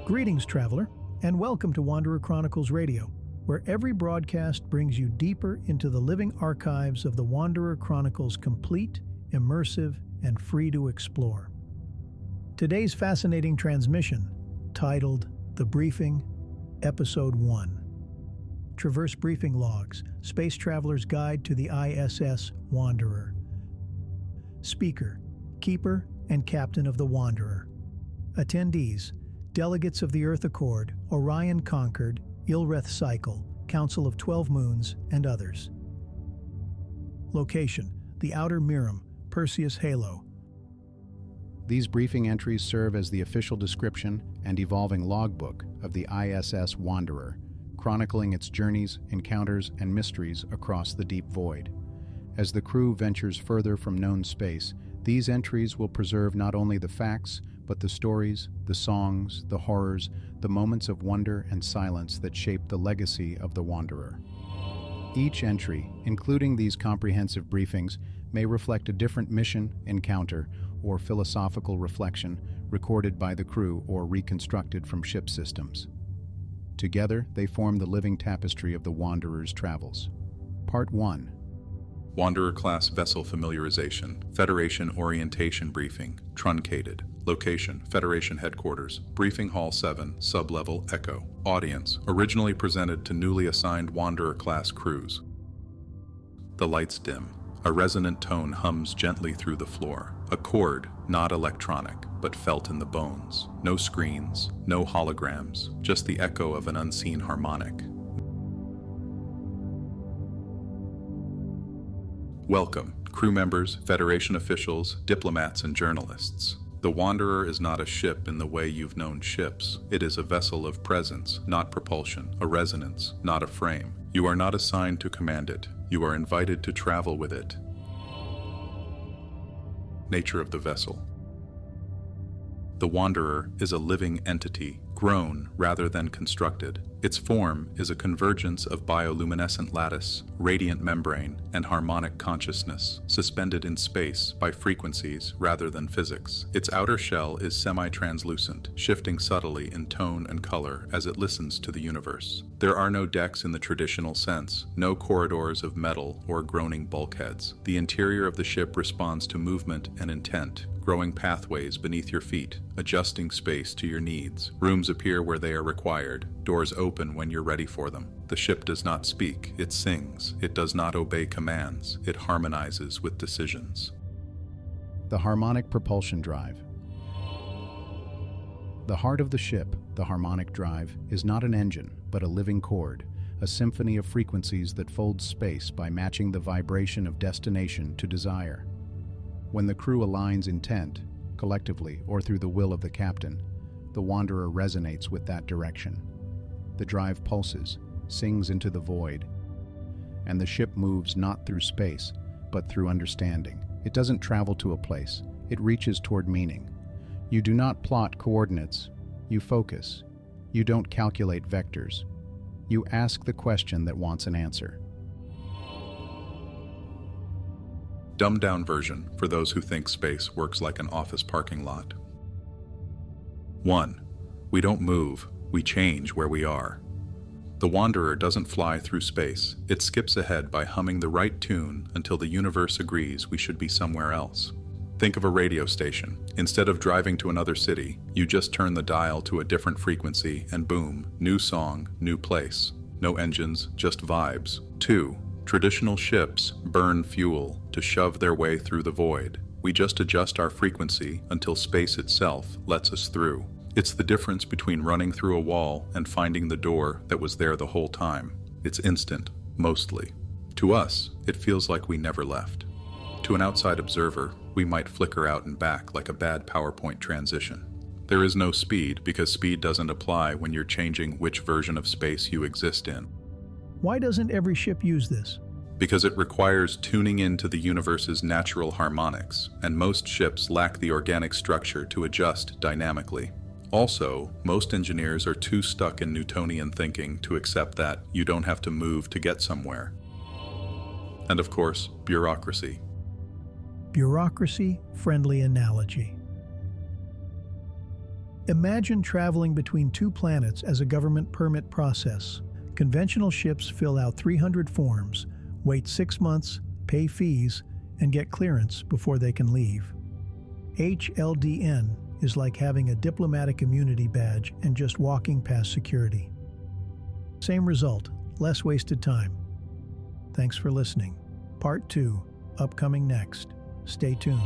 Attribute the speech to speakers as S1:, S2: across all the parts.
S1: Greetings, traveler, and welcome to Wanderer Chronicles Radio, where every broadcast brings you deeper into the living archives of the Wanderer Chronicles, complete, immersive, and free to explore. Today's fascinating transmission, titled The Briefing, Episode 1. Traverse Briefing Logs, Space Traveler's Guide to the ISS Wanderer. Speaker, Keeper, and Captain of the Wanderer. Attendees, Delegates of the Earth Accord, Orion Concord, Ilreth Cycle, Council of 12 Moons, and others. Location, the Outer Mirrim, Perseus Halo.
S2: These briefing entries serve as the official description and evolving logbook of the ISS Wanderer, chronicling its journeys, encounters, and mysteries across the deep void. As the crew ventures further from known space, these entries will preserve not only the facts, but the stories, the songs, the horrors, the moments of wonder and silence that shape the legacy of the Wanderer. Each entry, including these comprehensive briefings, may reflect a different mission, encounter, or philosophical reflection recorded by the crew or reconstructed from ship systems. Together, they form the living tapestry of the Wanderer's travels. Part 1.
S3: Wanderer-class vessel familiarization, Federation orientation briefing, truncated. Location, Federation headquarters, Briefing Hall 7, Sublevel Echo. Audience, originally presented to newly assigned Wanderer-class crews. The lights dim. A resonant tone hums gently through the floor. A chord, not electronic, but felt in the bones. No screens, no holograms, just the echo of an unseen harmonic. Welcome, crew members, Federation officials, diplomats, and journalists. The Wanderer is not a ship in the way you've known ships. It is a vessel of presence, not propulsion, a resonance, not a frame. You are not assigned to command it. You are invited to travel with it. Nature of the vessel. The Wanderer is a living entity, grown rather than constructed. Its form is a convergence of bioluminescent lattice, radiant membrane, and harmonic consciousness, suspended in space by frequencies rather than physics. Its outer shell is semi-translucent, shifting subtly in tone and color as it listens to the universe. There are no decks in the traditional sense, no corridors of metal or groaning bulkheads. The interior of the ship responds to movement and intent, growing pathways beneath your feet, adjusting space to your needs. Rooms appear where they are required, doors open when you're ready for them. The ship does not speak, it sings. It does not obey commands, it harmonizes with decisions.
S2: The Harmonic Propulsion Drive. The heart of the ship, the harmonic drive, is not an engine, but a living chord, a symphony of frequencies that folds space by matching the vibration of destination to desire. When the crew aligns intent, collectively or through the will of the captain, the Wanderer resonates with that direction. The drive pulses, sings into the void, and the ship moves not through space, but through understanding. It doesn't travel to a place, it reaches toward meaning. You do not plot coordinates, you focus. You don't calculate vectors. You ask the question that wants an answer.
S3: Dumbed-down version for those who think space works like an office parking lot. 1. We don't move, we change where we are. The Wanderer doesn't fly through space. It skips ahead by humming the right tune until the universe agrees we should be somewhere else. Think of a radio station. Instead of driving to another city, you just turn the dial to a different frequency and boom, new song, new place. No engines, just vibes. 2. Traditional ships burn fuel to shove their way through the void. We just adjust our frequency until space itself lets us through. It's the difference between running through a wall and finding the door that was there the whole time. It's instant, mostly. To us, it feels like we never left. To an outside observer, we might flicker out and back like a bad PowerPoint transition. There is no speed because speed doesn't apply when you're changing which version of space you exist in.
S1: Why doesn't every ship use this?
S3: Because it requires tuning into the universe's natural harmonics, and most ships lack the organic structure to adjust dynamically. Also, most engineers are too stuck in Newtonian thinking to accept that you don't have to move to get somewhere. And of course, bureaucracy.
S1: Bureaucracy-friendly analogy. Imagine traveling between two planets as a government permit process. Conventional ships fill out 300 forms, wait 6 months, pay fees, and get clearance before they can leave. HLDN is like having a diplomatic immunity badge and just walking past security. Same result, less wasted time. Thanks for listening. Part 2, upcoming next. Stay tuned.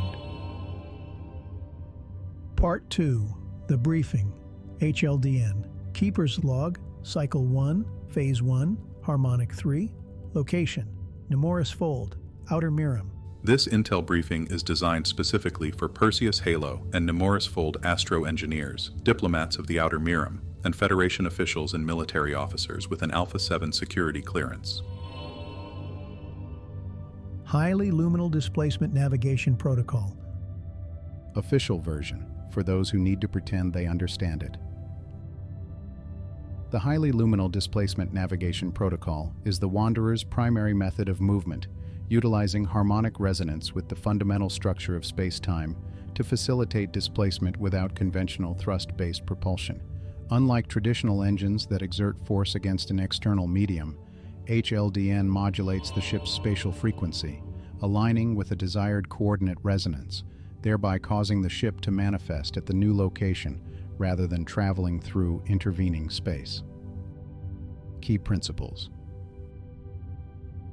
S1: Part 2, The Briefing, HLDN, Keeper's Log, Cycle 1, Phase 1, Harmonic 3, Location, Nemoris Fold, Outer Mirrim.
S3: This intel briefing is designed specifically for Perseus Halo and Nemoris Fold astro engineers, diplomats of the Outer Mirrim, and Federation officials and military officers with an Alpha 7 security clearance.
S1: Highly Luminal Displacement Navigation Protocol.
S2: Official version, for those who need to pretend they understand it. The Highly Luminal Displacement Navigation Protocol is the Wanderer's primary method of movement, utilizing harmonic resonance with the fundamental structure of space-time to facilitate displacement without conventional thrust-based propulsion. Unlike traditional engines that exert force against an external medium, HLDN modulates the ship's spatial frequency, aligning with a desired coordinate resonance, thereby causing the ship to manifest at the new location rather than traveling through intervening space. Key principles.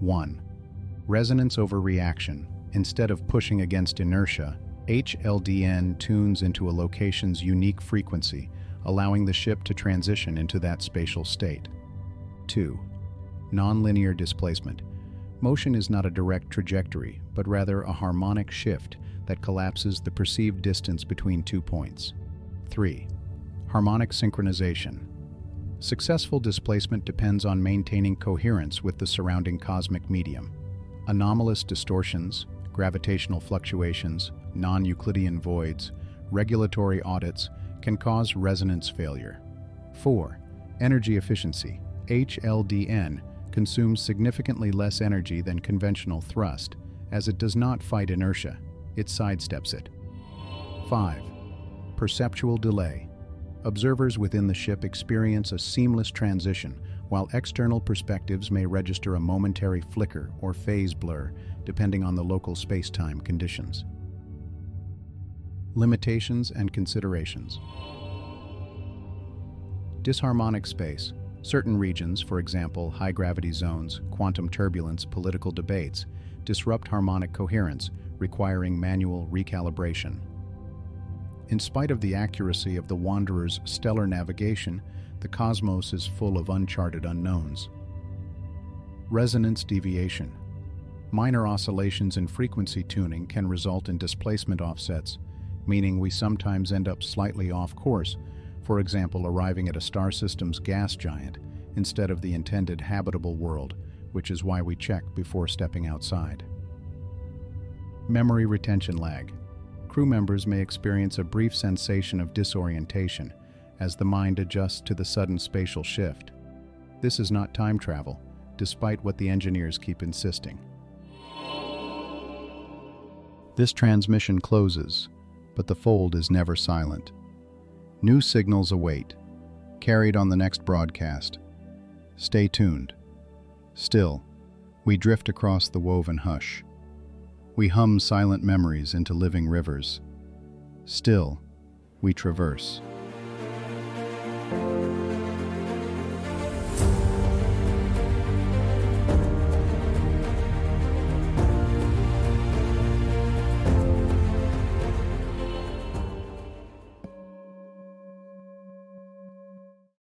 S2: 1. Resonance over reaction. Instead of pushing against inertia, HLDN tunes into a location's unique frequency, allowing the ship to transition into that spatial state. 2. Nonlinear displacement. Motion is not a direct trajectory, but rather a harmonic shift that collapses the perceived distance between 2 points. 3. Harmonic synchronization. Successful displacement depends on maintaining coherence with the surrounding cosmic medium. Anomalous distortions, gravitational fluctuations, non-Euclidean voids, regulatory audits can cause resonance failure. 4. Energy efficiency. HLDN consumes significantly less energy than conventional thrust, as it does not fight inertia, it sidesteps it. 5. Perceptual delay. Observers within the ship experience a seamless transition, while external perspectives may register a momentary flicker or phase blur, depending on the local space-time conditions. Limitations and considerations. Disharmonic space. Certain regions, for example, high-gravity zones, quantum turbulence, political debates, disrupt harmonic coherence, requiring manual recalibration. In spite of the accuracy of the Wanderer's stellar navigation, the cosmos is full of uncharted unknowns. Resonance deviation. Minor oscillations in frequency tuning can result in displacement offsets, meaning we sometimes end up slightly off course, for example, arriving at a star system's gas giant instead of the intended habitable world, which is why we check before stepping outside. Memory retention lag. Crew members may experience a brief sensation of disorientation as the mind adjusts to the sudden spatial shift. This is not time travel, despite what the engineers keep insisting. This transmission closes, but the fold is never silent. New signals await, carried on the next broadcast. Stay tuned. Still, we drift across the woven hush. We hum silent memories into living rivers. Still, we traverse.